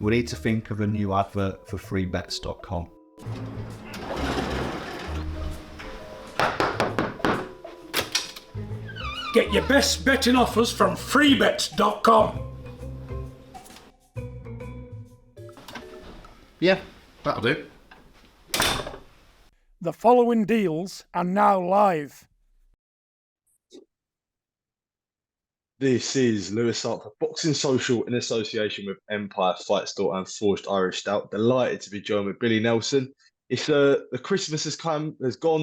we need to think of a new advert for freebets.com. Get your best betting offers from freebets.com. Yeah, that'll do. The following deals are now live. This is Lewis Hart for Boxing Social in association with Empire Fight Store and Forged Irish Stout. Delighted to be joined with Billy Nelson. It's the Christmas has gone,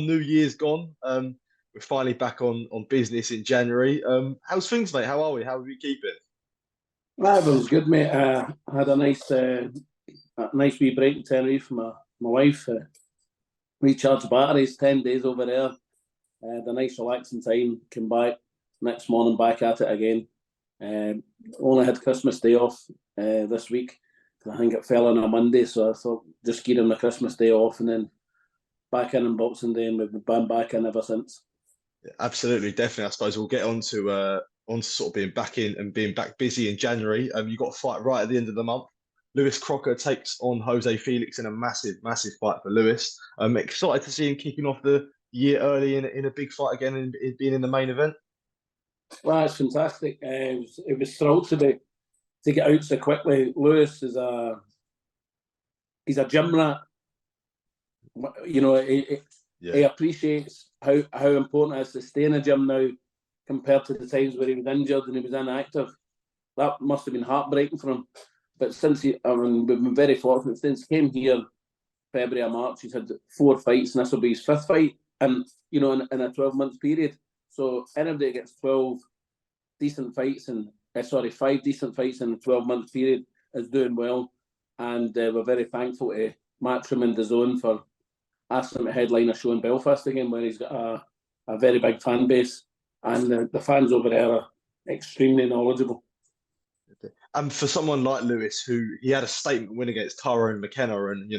New Year's gone. We're finally back on business in January. How's things, mate? How are we? How are we keeping? That was good, mate. I had a nice wee break in Tenerife for my wife. Recharged batteries, 10 days over there. The nice relaxing time. Came back next morning, back at it again. Only had Christmas Day off this week. I think it fell on a Monday, so I thought just give him the Christmas Day off and then back in on Boxing Day, and we've been back in ever since. Yeah, absolutely, definitely. I suppose we'll get on to sort of being back in and being back busy in January. You got a fight right at the end of the month. Lewis Crocker takes on Jose Felix in a massive fight for Lewis. I'm excited to see him kicking off the year early in a big fight again and being in the main event. Well, it's fantastic. It was thrilled to get out so quickly. Lewis is he's a gym rat. You know, he appreciates how important it is to stay in a gym now compared to the times where he was injured and he was inactive. That must have been heartbreaking for him. But since we've been very fortunate. Since he came here February or March, he's had 4 fights, and this will be his 5th fight, and in a 12-month period. So anybody that gets 5 decent fights in a 12-month period is doing well. And we're very thankful to Matchroom and DAZN for asking him to headline a show in Belfast again, where he's got a very big fan base, and the fans over there are extremely knowledgeable. And for someone like Lewis, who he had a statement win against Tyrone McKenna, and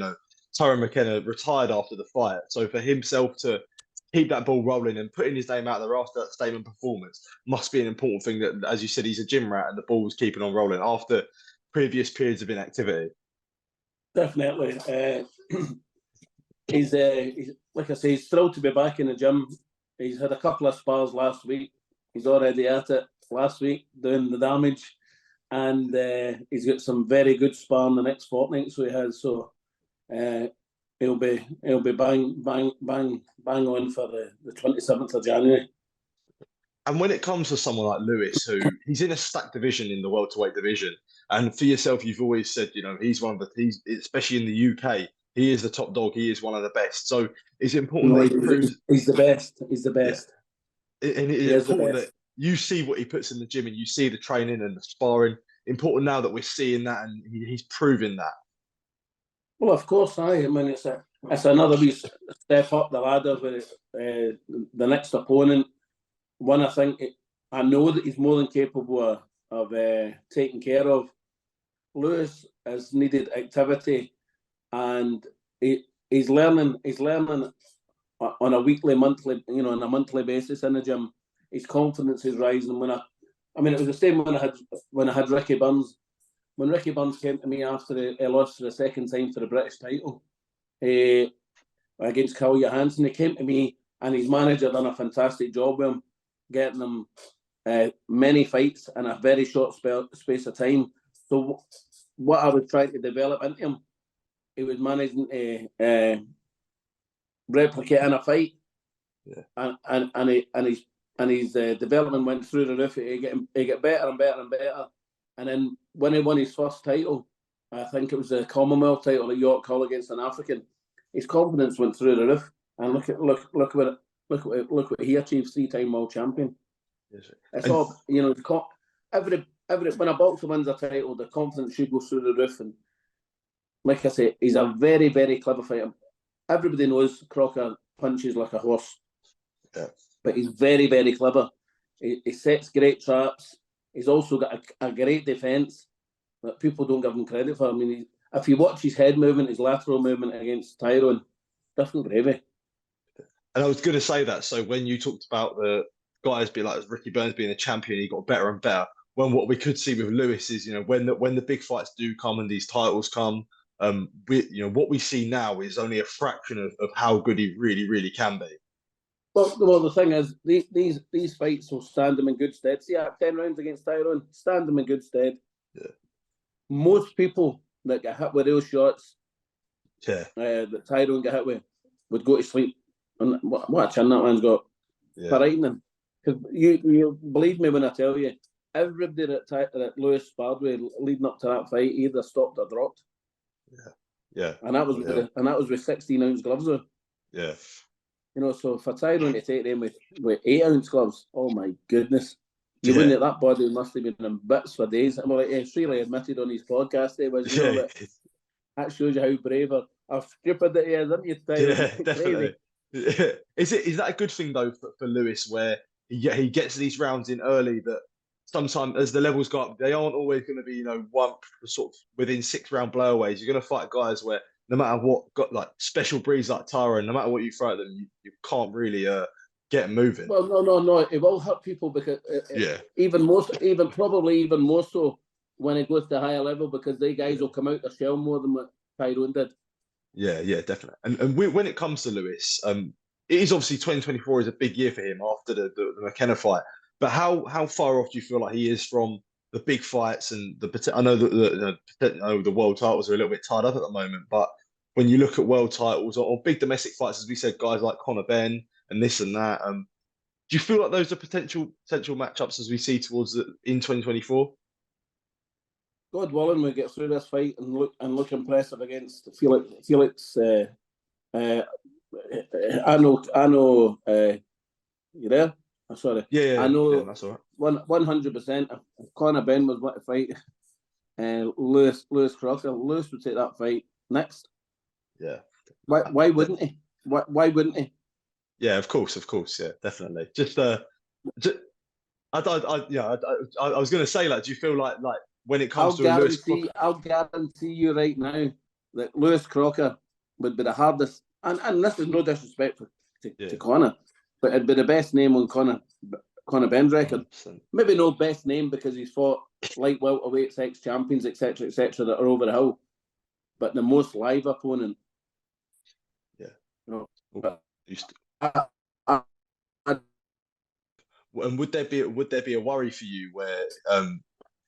Tyrone McKenna retired after the fight. So for himself to keep that ball rolling and putting his name out there after that statement performance must be an important thing. That, as you said, he's a gym rat and the ball's keeping on rolling after previous periods of inactivity. Definitely. He's like I say, he's thrilled to be back in the gym. He's had a couple of spars last week. He's already at it last week doing the damage. And he's got some very good sparring the next fortnight, so he has. So he'll be bang on for the 27th of January. And when it comes to someone like Lewis, who he's in a stacked division in the welterweight division, and for yourself, you've always said, he's especially in the UK, he is the top dog. He is one of the best. So it's important that he proves he's the best. He's the best. Yeah. And it is important that you see what he puts in the gym and you see the training and the sparring. Important now that we're seeing that, and he's proving that. Well, of course, I mean, it's another wee step up the ladder with the next opponent. One, I know that he's more than capable of taking care of. Lewis has needed activity, and he's learning on a weekly, monthly, on a monthly basis in the gym. His confidence is rising. It was the same when I had Ricky Burns. When Ricky Burns came to me after he lost for the second time for the British title against Carl Johansson, he came to me, and his manager done a fantastic job with him, getting him many fights in a very short space of time. So what I was trying to develop into him, he was managing to replicate in a fight, and his development went through the roof. He get better and better and better. And then when he won his first title, I think it was the Commonwealth title at York Hall against an African, his confidence went through the roof. And look what he achieved, 3-time world champion. Yes, it's all when a boxer wins a title, the confidence should go through the roof. And like I say, he's a very, very clever fighter. Everybody knows Crocker punches like a horse. Yeah. But he's very, very clever. He sets great traps. He's also got a great defence that people don't give him credit for. I mean, if you watch his head movement, his lateral movement against Tyrone, different gravy. And I was going to say that. So when you talked about the guys being like Ricky Burns being a champion, he got better and better. when what we could see with Lewis is, when the big fights do come and these titles come, what we see now is only a fraction of how good he really, really can be. Well, the thing is, these fights will stand him in good stead. See, at 10 rounds against Tyrone, stand him in good stead. Yeah. Most people that get hit with those shots, that Tyrone get hit with, would go to sleep. And what a chin that man's got. Frightening. Because you believe me when I tell you, everybody that Lewis sparred with leading up to that fight either stopped or dropped. Yeah. And that was with 16-ounce gloves on. Yeah. So for Tyrone to take them with 8-ounce gloves, oh my goodness. You wouldn't, that body must have been in bits for days. I'm like, Freely admitted on his podcast there was, that shows you how brave or stupid that he is, isn't you, Tyrone? Yeah, definitely. Is that a good thing though for Lewis, where he gets these rounds in early that sometimes as the levels go up, they aren't always going to be one sort of within 6-round blowaways. You're going to fight guys where no matter what, got like special breeds like Tyrone, no matter what you throw at them, you can't really get them moving. Well, no, it will hurt people because probably even more so when it goes to higher level, because they guys will come out their shell more than what Tyrone did. Yeah, definitely. And when it comes to Lewis, it is obviously 2024 is a big year for him after the McKenna fight. But how far off do you feel like he is from the big fights and I know the world titles are a little bit tied up at the moment, but when you look at world titles or big domestic fights, as we said, guys like Conor Benn and this and that, do you feel like those are potential matchups as we see towards in 2024? God willing, we get through this fight and look impressive against Felix. I know. You there? Oh, sorry. Yeah. I know. That's all right. 100%. If Conor Benn was what to fight, Lewis Crocker, Lewis would take that fight next. Yeah. Why wouldn't he? Why wouldn't he? Yeah, of course. Yeah, definitely. I was going to say, like, do you feel like when it comes to Lewis Crocker, I'll guarantee you right now that Lewis Crocker would be the hardest, and this is no disrespect to Conor, but it'd be the best name on Conor Benn's record. 100%. Maybe no best name because he's fought light welterweights, ex-champions, etc., that are over the hill, but the most live opponent. Yeah. And would there be a worry for you where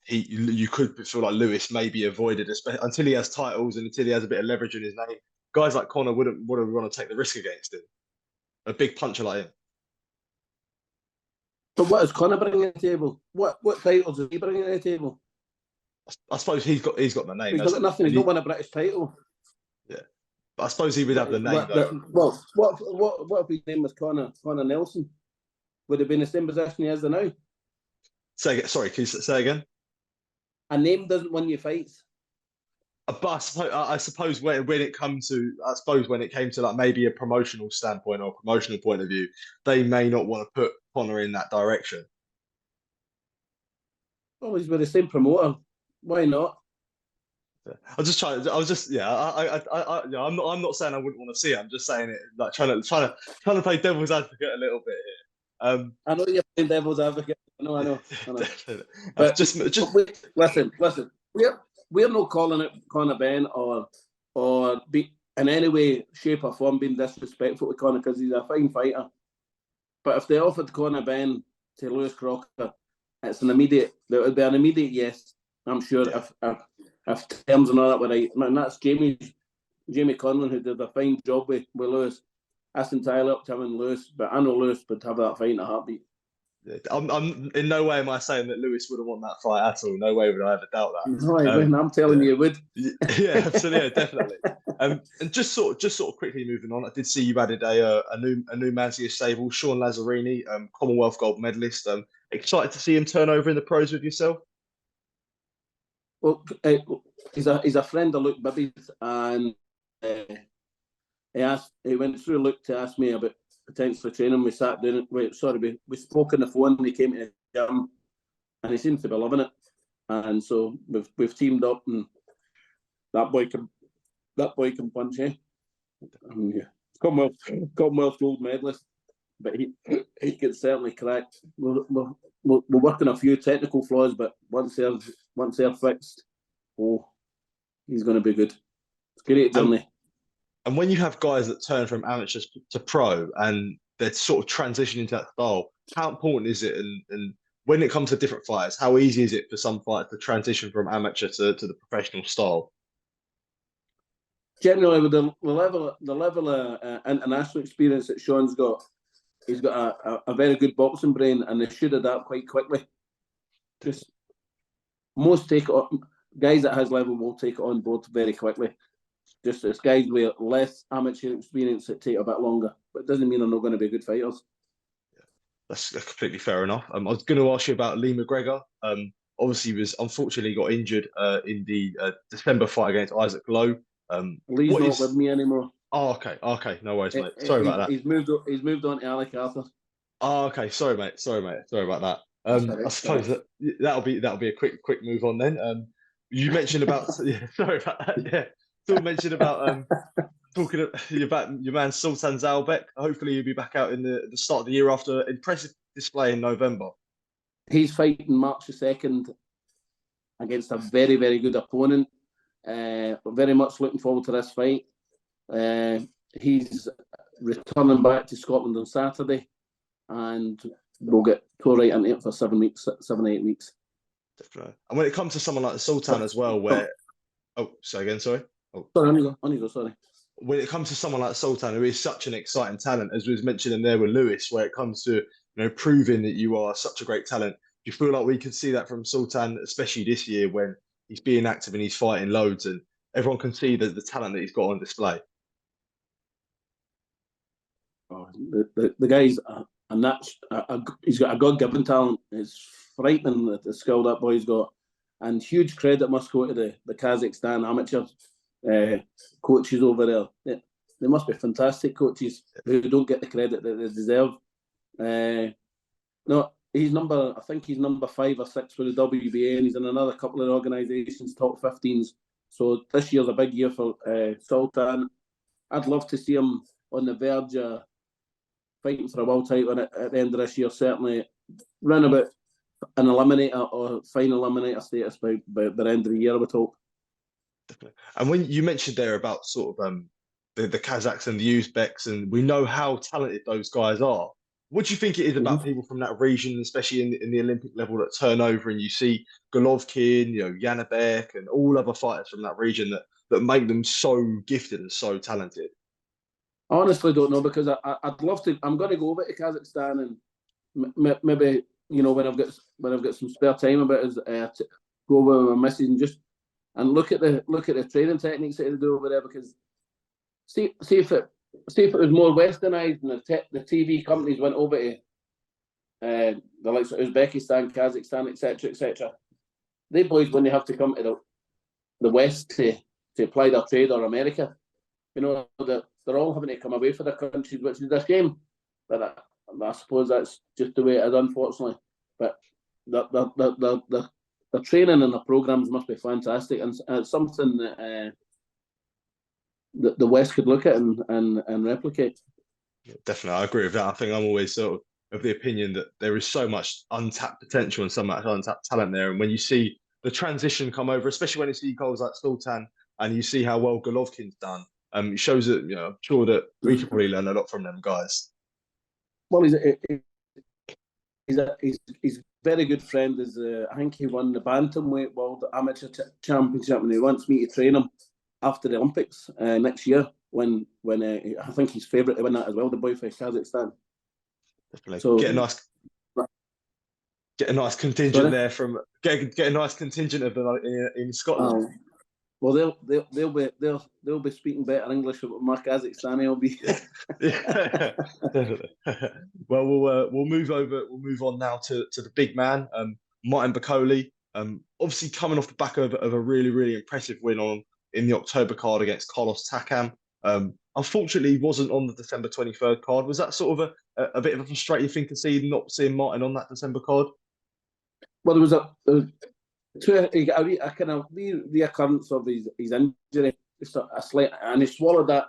you could feel like Lewis may be avoided, until he has titles and until he has a bit of leverage in his name? Guys like Conor wouldn't want to take the risk against him. A big puncher like him. But what is Conor bringing to the table? What titles is he bringing to the table? I suppose he's got the name. He's got nothing. He's not won a British title. Yeah, but I suppose he would have the name. What if his name was Conor Nelson? Would have been the same position he is now. Sorry, can you say again? A name doesn't win you fights. But I suppose when it came to like maybe a promotional standpoint or promotional point of view, they may not want to put Conor in that direction. Well, he's with the same promoter. Why not? I'm just trying. I was just I'm not saying I wouldn't want to see it. I'm just saying it like trying to play devil's advocate a little bit here. I know you're playing devil's advocate. I know. But listen. We're not calling it Conor Benn or be in any way, shape or form being disrespectful to Conor because he's a fine fighter. But if they offered Conor Benn to Lewis Crocker, there would be an immediate yes. I'm sure if terms and all that were right. And that's Jamie Conlon, who did a fine job with Lewis. That's entirely up to him and Lewis, but I know Lewis would have that fight in a heartbeat. I'm in no way am I saying that Lewis wouldn't want that fight at all. No way would I ever doubt that. No, I'm telling you, it would. Yeah, absolutely, definitely. And just sort of quickly moving on, I did see you added a new man to your stable, Sean Lazzerini, Commonwealth gold medalist. Excited to see him turn over in the pros with yourself. Well, he's a friend of Luke Bibby's, and he went through Luke to ask me about potentially training. We sat down. We spoke on the phone. And he came to the gym, and he seems to be loving it. And so we've teamed up, and that boy can punch, eh? Yeah. Commonwealth gold medalist. but he can certainly crack. We're working a few technical flaws, but once they're fixed, he's going to be good. It's a great journey. And when you have guys that turn from amateurs to pro and they're sort of transition into that style, how important is it? And when it comes to different fighters, how easy is it for some fighters to transition from amateur to the professional style? Generally, with the level of international experience that Sean's got, he's got a very good boxing brain, and they should adapt quite quickly. Just most take it on, guys at his level will take it on board very quickly. Just it's guys with less amateur experience that take a bit longer, but it doesn't mean they're not going to be good fighters. Yeah, that's completely fair enough. I was going to ask you about Lee McGregor. Obviously, he was unfortunately got injured in the December fight against Isaac Lowe. Lee's not with me anymore. Oh, okay, no worries, mate. Sorry about that. He's moved on to Alec Arthur. Oh, okay, sorry, mate. Sorry about that. I suppose that'll be a quick move on then. You mentioned about sorry about that. Yeah. Still mentioned about talking about your man Sultan Zaurbeck. Hopefully he'll be back out in the start of the year after an impressive display in November. He's fighting March the 2nd against a very, very good opponent. Very much looking forward to this fight. He's returning back to Scotland on Saturday, and we'll get tore right into it for 7 or 8 weeks. Definitely. And when it comes to someone like the Sultan as well, where sorry. Oh. Sorry, on you go, sorry. When it comes to someone like Sultan, who is such an exciting talent, as was mentioned there with Lewis, where it comes to proving that you are such a great talent, do you feel like we could see that from Sultan, especially this year when he's being active and he's fighting loads, and everyone can see the talent that he's got on display? Oh, the guy's he's got a God-given talent. It's frightening the skill that boy's got, and huge credit must go to the Kazakhstan amateur coaches over there. They must be fantastic coaches who don't get the credit that they deserve. No, I think he's number 5 or 6 for the WBA, and he's in another couple of organisations, top 15s. So this year's a big year for Sultan. I'd love to see him on the verge of fighting for a world title at the end of this year. Certainly, round about an eliminator or final eliminator status by the end of the year, I would hope. Definitely. And when you mentioned there about sort of the Kazakhs and the Uzbeks, and we know how talented those guys are. What do you think it is about people from that region, especially in the Olympic level, that turn over and you see Golovkin, Janibek, and all other fighters from that region that make them so gifted and so talented? I honestly don't know, because I'd love to. I'm going to go over to Kazakhstan and maybe when I've got some spare time about it, go over with my missus and look at the training techniques that they do over there, because see if it was more westernized and the TV companies went over to the likes of Uzbekistan, Kazakhstan, etc. They boys, when they have to come to the West to apply their trade, or America, they're all having to come away from their countries, which is a shame. But I suppose that's just the way it is, unfortunately. But the training and the programs must be fantastic, and it's something that the West could look at and replicate. Yeah, definitely, I agree with that. I think I'm always sort of the opinion that there is so much untapped potential and so much untapped talent there. And when you see the transition come over, especially when you see goals like Sultan and you see how well Golovkin's done, it shows that I'm sure that we could probably learn a lot from them guys. Well, he's a very good friend. I think he won the bantamweight world amateur championship, and he wants me to train him after the Olympics next year. When I think he's favourite to win that as well, the boy for Kazakhstan. Definitely. So get a nice contingent there from get a nice contingent of them in Scotland. Well, they'll be speaking better English than my Kazakhstani will be. Yeah, definitely. Well, we'll move on now to the big man, Martin Bakole. Obviously coming off the back of a really, really impressive win in the October card against Carlos Takam. Unfortunately, he wasn't on the December 23rd card. Was that sort of a bit of a frustrating thing to see, not seeing Martin on that December card? Well, there was a kind of reoccurrence of his injury, just a slight, and he swallowed that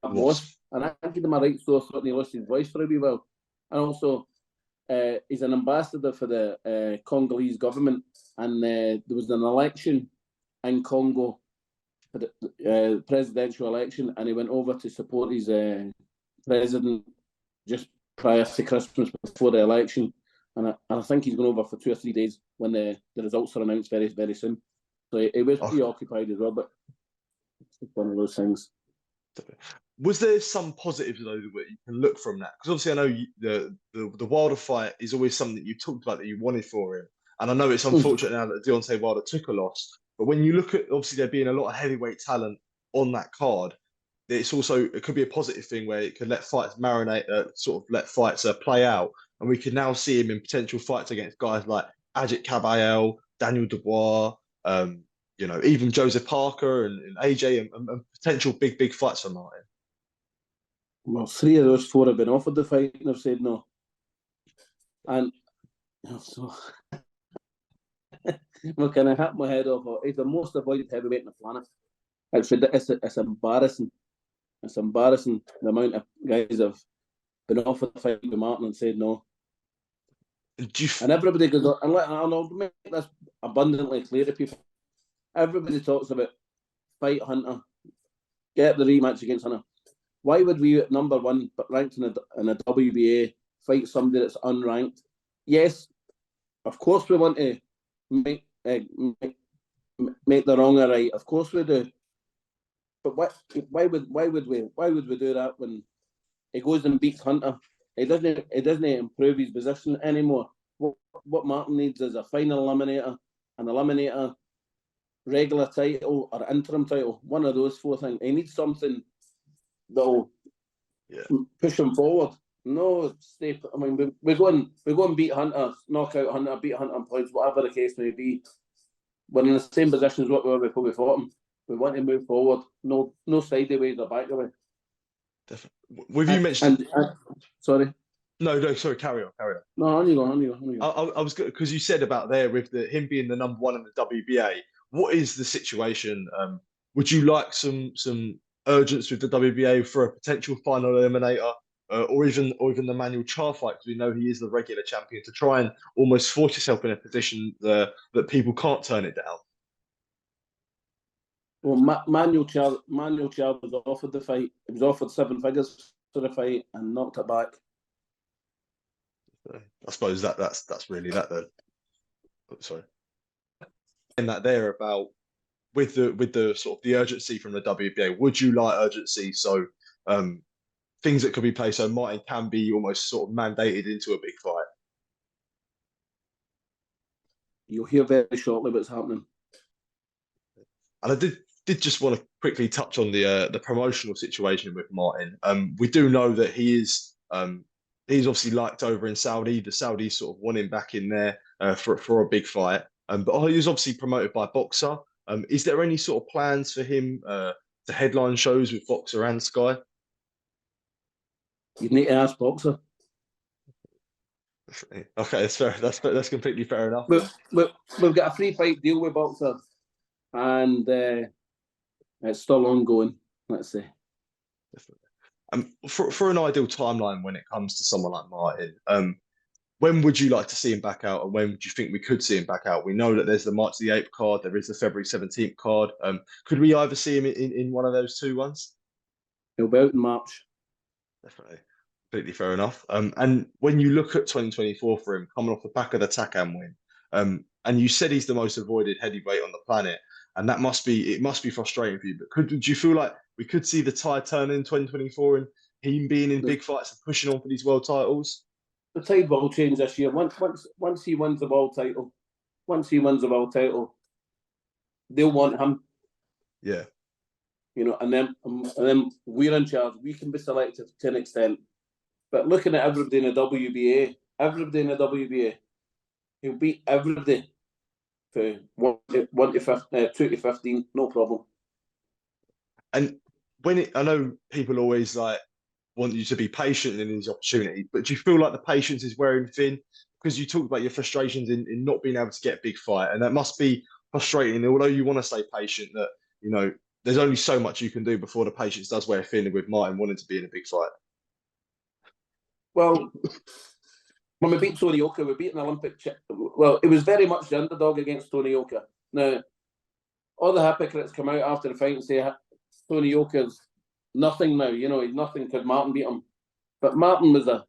loss And I give him a right store so he lost his voice for a wee while. And also, he's an ambassador for the Congolese government. And there was an election in Congo, for the presidential election, and he went over to support his president just prior to Christmas before the election. And I think he's going over for 2 or 3 days when the results are announced very, very soon. So he was preoccupied as well, but it's one of those things. Was there some positives though that you can look from that? Because obviously I know the Wilder fight is always something that you talked about that you wanted for him, and I know it's unfortunate now that Deontay Wilder took a loss. But when you look at obviously there being a lot of heavyweight talent on that card, it could be a positive thing where it could let fights marinate, sort of let fights play out, and we could now see him in potential fights against guys like Ajit Kabayel, Daniel Dubois, even Joseph Parker and AJ, and potential big fights for Martin. Well, 3 of those 4 have been offered the fight and have said no. And so, well, can I hit my head off? He's the most avoided heavyweight on the planet. It's embarrassing. It's embarrassing the amount of guys have been offered the fight with Martin and said no. And everybody goes, and I'll make this abundantly clear to people. Everybody talks about fight Hunter, get the rematch against Hunter. Why would we, at number 1, but ranked in a WBA, fight somebody that's unranked? Yes, of course we want to make the wrong a right. Of course we do. But why would we do that when he goes and beats Hunter? He doesn't improve his position anymore. What Martin needs is a final eliminator, an eliminator, regular title or interim title. One of those 4 things. He needs something that'll push him forward. No, stay. I mean, we go and beat Hunter, knock out Hunter, beat Hunter in points, whatever the case may be. We're in the same position as what we were before we fought him. We want to move forward. No sideways or back away. Definitely. With you mentioned, sorry. No, sorry. Carry on. No, on you go. I was good because you said about there with him being the number 1 in the WBA. What is the situation? Would you like some urgency with the WBA for a potential final eliminator, or even the Manuel Charr fight? Because we know he is the regular champion, to try and almost force yourself in a position that people can't turn it down. Well, Manuel Charr was offered the fight. He was offered 7 figures for the fight and knocked it back. I suppose that's really that then. Sorry. And that there about with the sort of the urgency from the WBA, would you like urgency? So things that could be played so Martin can be almost sort of mandated into a big fight. You'll hear very shortly what's happening. And I did just want to quickly touch on the promotional situation with Martin. We do know that he's obviously liked over in Saudi. The Saudis sort of want him back in there for a big fight. But he was obviously promoted by Boxer. Is there any sort of plans for him to headline shows with Boxer and Sky? You need to ask Boxer. Okay, that's fair. That's completely fair enough. We've got a free fight deal with Boxer, and it's still ongoing. Let's say. For an ideal timeline when it comes to someone like Martin, when would you like to see him back out, and when would you think we could see him back out? We know that there's the March the 8th card, there is the February 17th card. Could we either see him in one of those 2 ones? He'll be out in March. Definitely. Completely fair enough. And when you look at 2024 for him, coming off the back of the Takam win, and you said he's the most avoided heavyweight on the planet, and it must be frustrating for you. But do you feel like we could see the tide turn in 2024 and him being in big fights and pushing on for these world titles? The tide will change this year. Once he wins the world title, they'll want him. Yeah. And then we're in charge. We can be selective to an extent. But looking at everybody in the WBA, he'll beat everybody for 2 to 15, no problem. And I know people always want you to be patient in these opportunities, but do you feel like the patience is wearing thin? Because you talked about your frustrations in not being able to get a big fight, and that must be frustrating. Although you want to stay patient, that there's only so much you can do before the patience does wear thin with Martin wanting to be in a big fight. Well, when we beat Tony Yoka, we beat an Olympic. Well, it was very much the underdog against Tony Yoka. Now, all the hypocrites come out after the fight and say Tony Yoka's nothing now. You know, he's nothing because Martin beat him. But Martin was a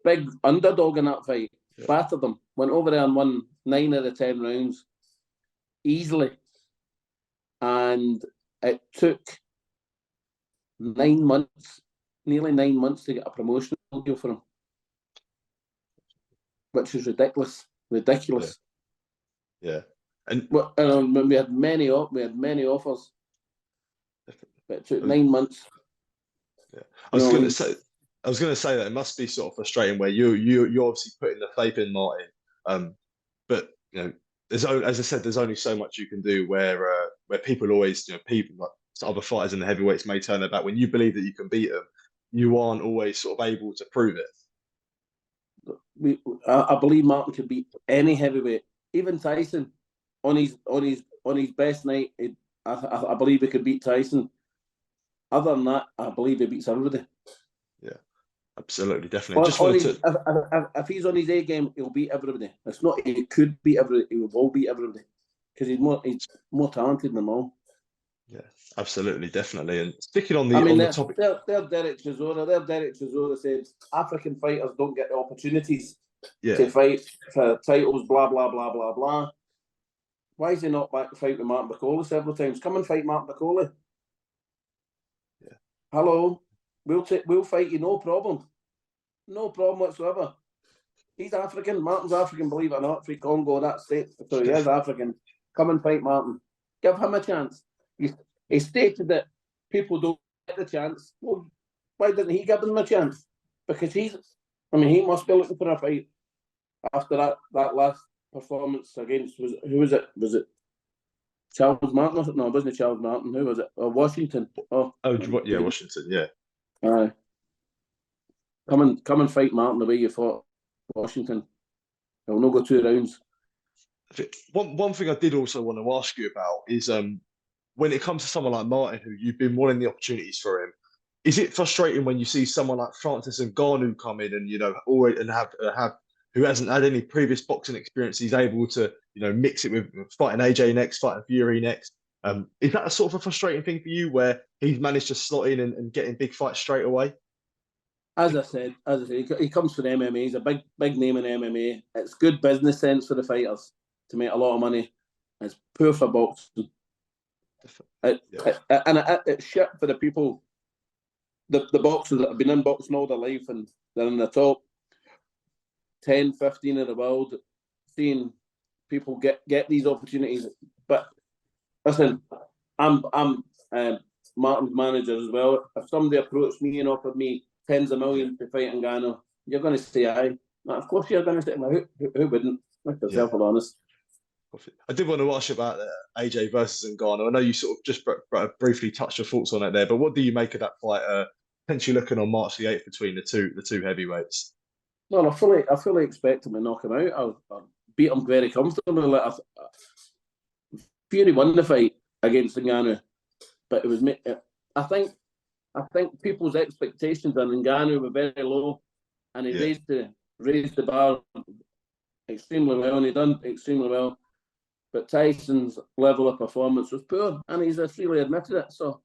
big underdog in that fight. Yeah. Battered him. Went over there and won 9 out of 10 rounds easily. And it took 9 months, nearly 9 months to get a promotional deal for him. Which is ridiculous. Yeah. And we had many offers. But it took 9 months. Yeah. I was going to say that it must be sort of frustrating where you're obviously putting the faith in Martin, but you know, as I said, there's only so much you can do. Where people always, you know, people like other fighters in the heavyweights may turn their back. When you believe that you can beat them, you aren't always sort of able to prove it. I believe Martin could beat any heavyweight, even Tyson, on his best night. I believe he could beat Tyson. Other than that, I believe he beats everybody. Yeah, absolutely, definitely. If he's on his A game, he'll beat everybody. It's not he could beat everybody; he will beat everybody because he's more talented than them all. Yeah, absolutely, definitely. And sticking on the topic, they're Derek Chisora. Derek Chisora said African fighters don't get the opportunities to fight for titles. Blah blah blah blah blah. Why is he not back to fight with Martin Bakole several times? Come and fight Martin Bakole. Yeah. Hello, we'll fight you, no problem whatsoever. He's African. Martin's African, believe it or not. Free Congo, that state. So he is African. Come and fight Martin. Give him a chance. He stated that people don't get the chance. Well, why doesn't he give them a chance? Because he must be looking for a fight after that last performance against, who was it? Was it Charles Martin? Was it? No, it wasn't Charles Martin. Who was it? Washington. Yeah, Washington. Yeah. Come and fight Martin the way you fought Washington. He'll not go 2 rounds. One thing I did also want to ask you about is when it comes to someone like Martin, who you've been wanting the opportunities for him, is it frustrating when you see someone like Francis Ngannou come in and, you know, already and have who hasn't had any previous boxing experience, he's able to, you know, mix it with fighting AJ next, fighting Fury next. Is that a sort of a frustrating thing for you where he's managed to slot in and get in big fights straight away? As I said, he comes from MMA. He's a big name in MMA. It's good business sense for the fighters to make a lot of money. It's poor for boxing. It's shit for the people, the boxers that have been in boxing all their life and they're in the top 10, 15 in the world, seeing people get these opportunities. But listen, I'm Martin's manager as well. If somebody approached me and offered me tens of millions to fight Ngannou, you're going to say aye. Now, of course you're going to say, who wouldn't? Make yourself honest. I did want to ask you about AJ versus Ngannou. I know you sort of just briefly touched your thoughts on it there, but what do you make of that fight? Potentially looking on March the 8th between the two heavyweights. Well, I fully expect him to knock him out. I'll beat him very comfortably. Fury won the fight against Ngannou, but it was. I think people's expectations on Ngannou were very low, and he raised the bar extremely well, and he done extremely well. But Tyson's level of performance was poor, and he's freely admitted it. So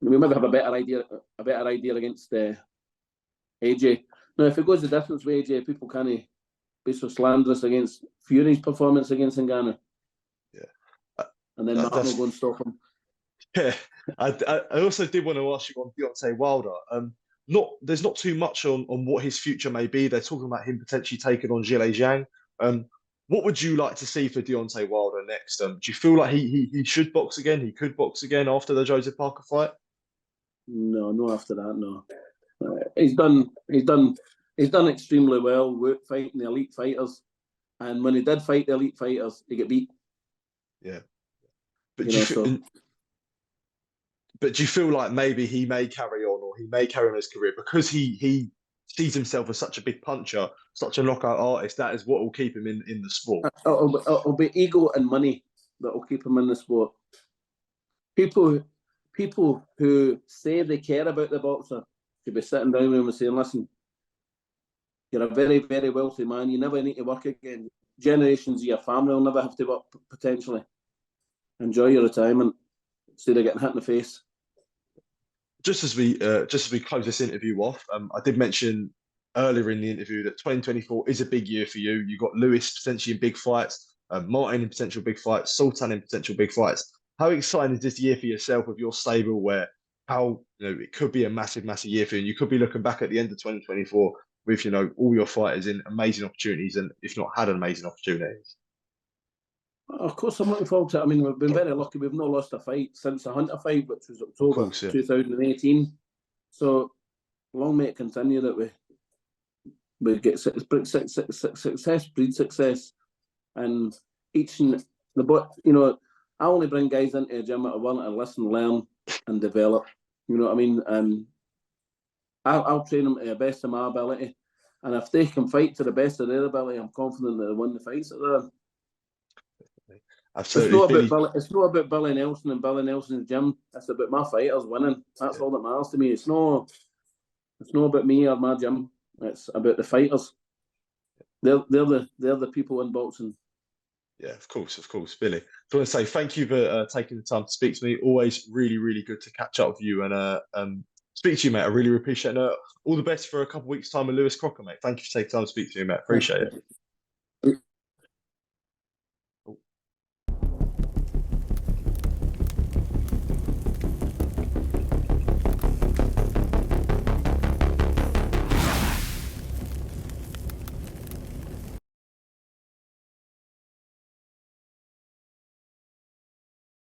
we maybe have a better idea against AJ. Now, if it goes the difference with AJ, people can't be so slanderous against Fury's performance against Ngannou. Yeah, and then Martin will go and stop him. Yeah, I also did want to ask you on Deontay Wilder. There's not too much on what his future may be. They're talking about him potentially taking on Zhilei Zhang. What would you like to see for Deontay Wilder next? Do you feel like he should box again? He could box again after the Joseph Parker fight? No, not after that. No, he's done extremely well fighting the elite fighters, and when he did fight the elite fighters, he got beat. Yeah, but do you feel like maybe he may carry on, or he may carry on his career because he sees himself as such a big puncher, such a knockout artist? That is what will keep him in the sport. It'll be ego and money that will keep him in the sport. people who say they care about the boxer should be sitting down with him and saying, listen, you're a very, very wealthy man. You never need to work again. Generations of your family will never have to work, potentially. Enjoy your retirement instead of getting hit in the face. Just as we close this interview off, I did mention earlier in the interview that 2024 is a big year for you. You've got Lewis potentially in big fights, Martin in potential big fights, Sultan in potential big fights. How exciting is this year for yourself with your stable, where it could be a massive, massive year for you, and you could be looking back at the end of 2024 with all your fighters in amazing opportunities, and if not had amazing opportunities. Of course, I'm looking forward to it. I mean, we've been very lucky. We've not lost a fight since the Hunter fight, which was October 2018. So long may it continue that we get success, breed success, and I only bring guys into the gym that are willing to listen, learn, and develop. You know what I mean? And I'll train them to the best of my ability, and if they can fight to the best of their ability, I'm confident that they'll win the fights that they're in. Absolutely. It's not about Billy Nelson and Billy Nelson's gym. It's about my fighters winning. That's all that matters to me. It's not about me or my gym. It's about the fighters. They're the people in boxing. Yeah, of course, Billy. I want to say thank you for taking the time to speak to me. Always really, really good to catch up with you and speak to you, mate. I really appreciate it. All the best for a couple of weeks' time with Lewis Crocker, mate. Thank you for taking time to speak to me, mate. Appreciate it.